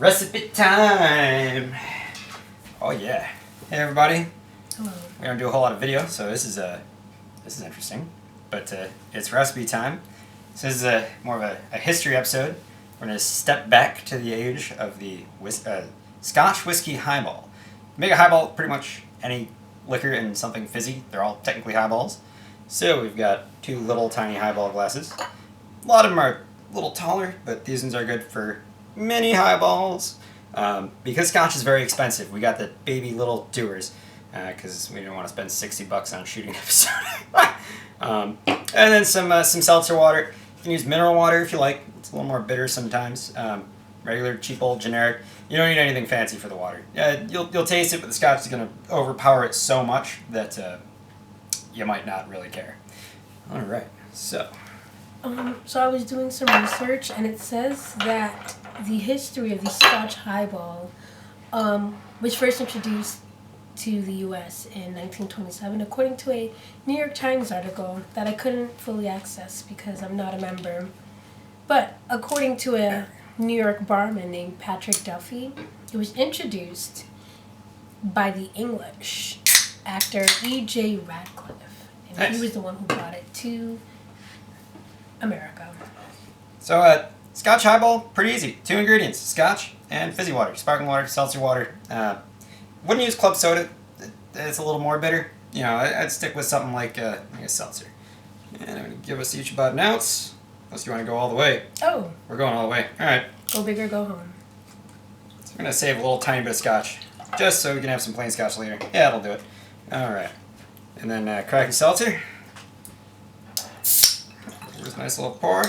Recipe time! Oh yeah. Hey everybody. Hello. We don't do a whole lot of video, so this is interesting. But it's recipe time. So this is more of a history episode. We're going to step back to the age of the Scotch whiskey highball. Make a highball pretty much any liquor and something fizzy. They're all technically highballs. So we've got two little tiny highball glasses. A lot of them are a little taller, but these ones are good for mini highballs. Because Scotch is very expensive, we got the baby little doers because we didn't want to spend $60 on shooting an episode. And then some seltzer water. You can use mineral water if you like. It's a little more bitter sometimes. Regular, cheap, old, generic. You don't need anything fancy for the water. You'll taste it, but the Scotch is going to overpower it so much that you might not really care. All right, so. So I was doing some research, and it says that the history of the Scotch highball was first introduced to the U.S. in 1927, according to a New York Times article that I couldn't fully access because I'm not a member. But according to a New York barman named Patrick Duffy, it was introduced by the English actor E.J. Radcliffe. And Nice. He was the one who brought it to America. So, Scotch highball, pretty easy. 2 ingredients, Scotch and fizzy water, sparkling water, seltzer water. Wouldn't use club soda. It's a little more bitter. You know, I'd stick with something like a seltzer. And I'm going to give us each about an ounce, unless you want to go all the way. Oh, We're going all the way. All right. go big or go home. So we're going to save a little tiny bit of Scotch, just so we can have some plain Scotch later. Yeah, that'll do it. All right. And then crack your seltzer. There's a nice little pour.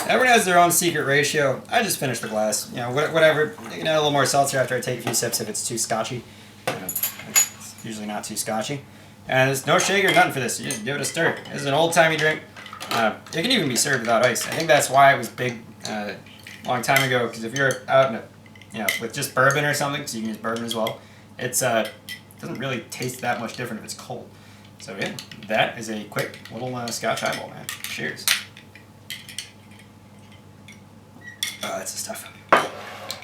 Everyone has their own secret ratio. I just finished the glass. You know, whatever. You can add a little more seltzer after I take a few sips if it's too scotchy. It's usually not too scotchy. And there's no shake or nothing for this. You just give it a stir. This is an old-timey drink. It can even be served without ice. I think that's why it was big a long time ago. Because if you're out in with just bourbon or something, so you can use bourbon as well, it doesn't really taste that much different if it's cold. So yeah, that is a quick little Scotch highball, man. Cheers. Oh, that's the stuff.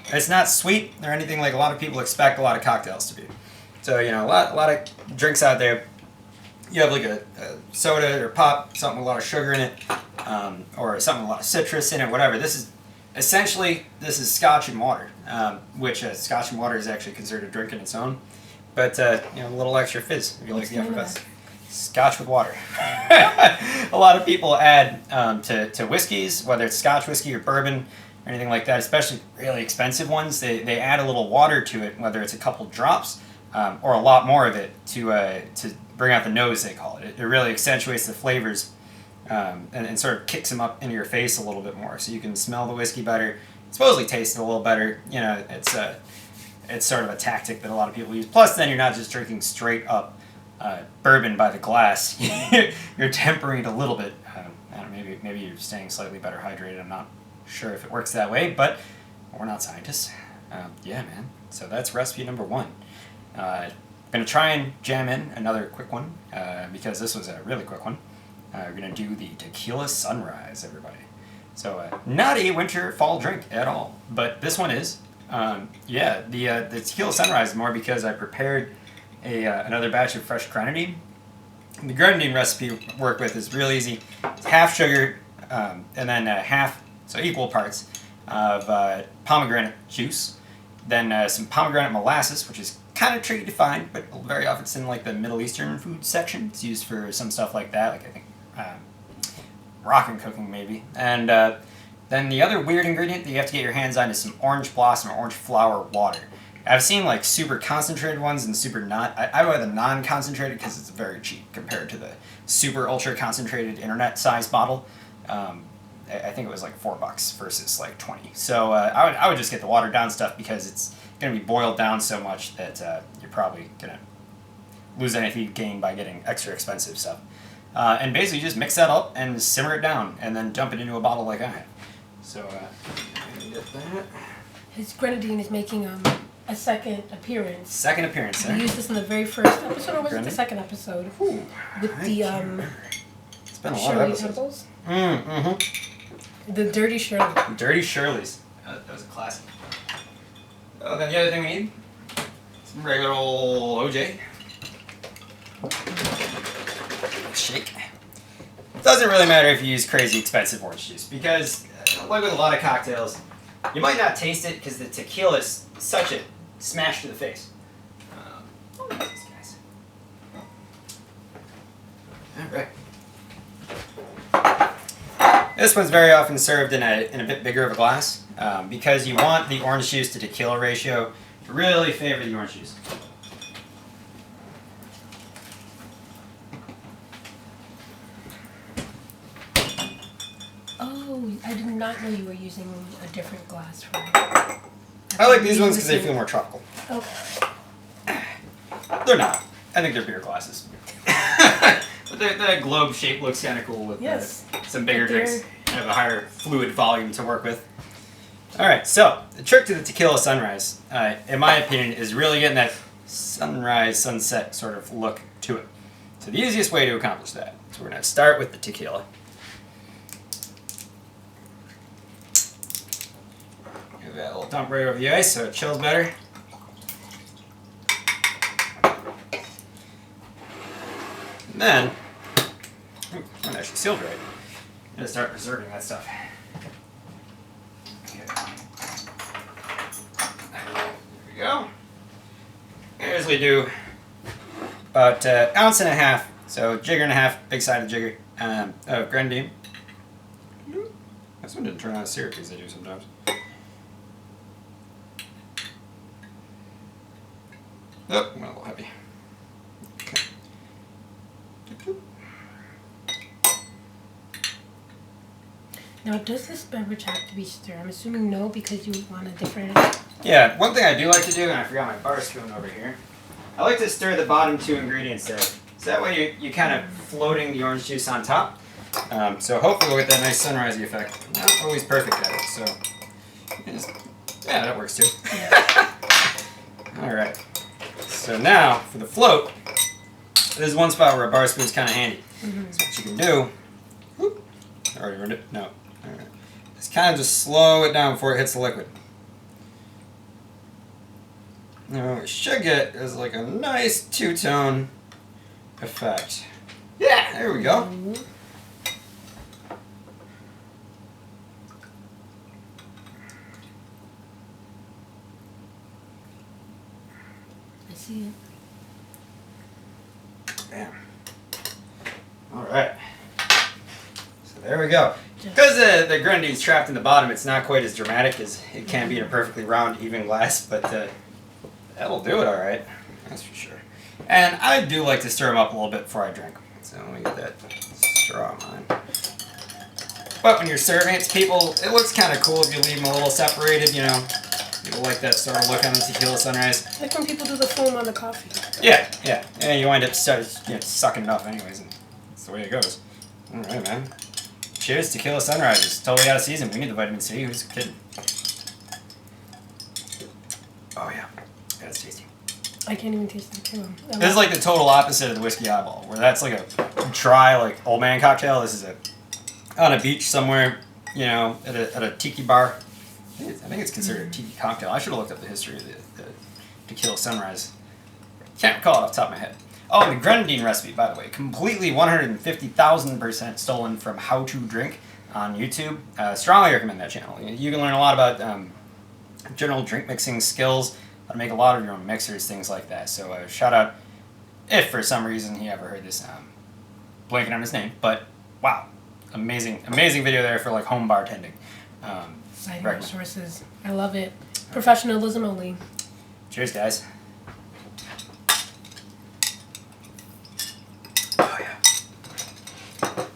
It's not sweet or anything like a lot of people expect a lot of cocktails to be. So, you know, a lot of drinks out there, you have like a soda or pop, something with a lot of sugar in it, or something with a lot of citrus in it, whatever. This is Scotch and water, which Scotch and water is actually considered a drink in its own. But, a little extra fizz if you like the effervescence. Scotch with water. A lot of people add to whiskeys, whether it's Scotch whiskey or bourbon or anything like that, especially really expensive ones, they add a little water to it, whether it's a couple drops or a lot more of it to bring out the nose, they call it. It really accentuates the flavors and sort of kicks them up into your face a little bit more, so you can smell the whiskey better, supposedly taste it a little better. You know, it's sort of a tactic that a lot of people use. Plus, then you're not just drinking straight up bourbon by the glass. You're tempering it a little bit. I don't know, maybe you're staying slightly better hydrated. I'm not sure if it works that way, but we're not scientists. Yeah, man. So that's recipe number 1. Gonna try and jam in another quick one because this was a really quick one. We're gonna do the Tequila Sunrise, everybody. So not a winter fall drink at all, but this one is. The Tequila Sunrise is more because I prepared another batch of fresh grenadine. The grenadine recipe we work with is real easy. It's half sugar and then so equal parts of pomegranate juice, then some pomegranate molasses, which is kind of tricky to find, but very often it's in like the Middle Eastern food section. It's used for some stuff like that, like I think Moroccan cooking maybe. And then the other weird ingredient that you have to get your hands on is some orange blossom or orange flower water. I've seen like super concentrated ones and super not. I buy the non-concentrated because it's very cheap compared to the super ultra concentrated internet size bottle. I think it was like $4 versus like 20. So I would just get the watered down stuff because it's going to be boiled down so much that you're probably going to lose anything you gain by getting extra expensive stuff. And basically just mix that up and simmer it down and then dump it into a bottle like I have. So I'm going to get that. His grenadine is making a second appearance. Second appearance, We used this in the very first episode, or was it the second episode? Ooh, With the it's been a lot of Shirley episodes. Temples. Mm-hmm. The Dirty Shirley. Dirty Shirley's. That was a classic. Well, then the other thing we need, some regular old OJ. Shake. Doesn't really matter if you use crazy expensive orange juice because, like with a lot of cocktails, you might not taste it because the tequila is such a smash to the face. These guys. All right. This one's very often served in a bit bigger of a glass because you want the orange juice to tequila ratio to really favor the orange juice. I did not know you were using a different glass for it. I like these ones because they feel more tropical. Okay. They're not. I think they're beer glasses. But the globe shape looks kind of cool with some bigger drinks. Have a higher fluid volume to work with. All right, so the trick to the tequila sunrise, in my opinion, is really getting that sunrise, sunset sort of look to it. So the easiest way to accomplish that is we're going to start with the tequila. Give that a little dump right over the ice so it chills better. And then, that actually sealed right. I'm going to start preserving that stuff. Okay. There we go. I usually do about an ounce and a half, so jigger and a half, big sided jigger, of grenadine. This one didn't turn out as syrup as I do sometimes. Oh, went a little heavy. Okay. Now, does this beverage have to be stirred? I'm assuming no, because you want a different... Yeah, one thing I do like to do, and I forgot my bar spoon over here, I like to stir the bottom two ingredients there. So that way you're kind of floating the orange juice on top. So hopefully we'll get that nice sunrisey effect. Not always perfect at it, so... Yeah, that works too. Alright. So now, for the float, there's one spot where a bar spoon's kind of handy. Mm-hmm. So what you can do... Whoop, I already ruined it? No. Alright. Just kind of just slow it down before it hits the liquid. Now what we should get is like a nice two-tone effect. Yeah, there we go. Mm-hmm. I see it. Bam. Alright. So there we go. Because the grenadine's trapped in the bottom, it's not quite as dramatic as it can be in a perfectly round, even glass, but that'll do it alright. That's for sure. And I do like to stir them up a little bit before I drink. So let me get that straw on mine. But when you're serving it to people, it looks kind of cool if you leave them a little separated, you know. People like that sort of look on the tequila sunrise. Like when people do the foam on the coffee. Yeah, yeah. And you wind up sucking it up anyways, and that's the way it goes. Alright, man. Cheers, tequila sunrise. It's totally out of season. We need the vitamin C. Who's kidding? Oh, yeah. That's tasty. I can't even taste the tequila. This is like the total opposite of the whiskey highball, where that's like a dry, like, old man cocktail. This is on a beach somewhere, you know, at a tiki bar. I think it's considered a tiki cocktail. I should have looked up the history of the tequila sunrise. Can't recall it off the top of my head. Oh, and the grenadine recipe, by the way, completely 150,000% stolen from How to Drink on YouTube. Strongly recommend that channel. You can learn a lot about general drink mixing skills, how to make a lot of your own mixers, things like that. So shout out if for some reason he ever heard this, blanking on his name, but wow, amazing video there for like home bartending. Citing resources. I love it. Professionalism only. Cheers, guys.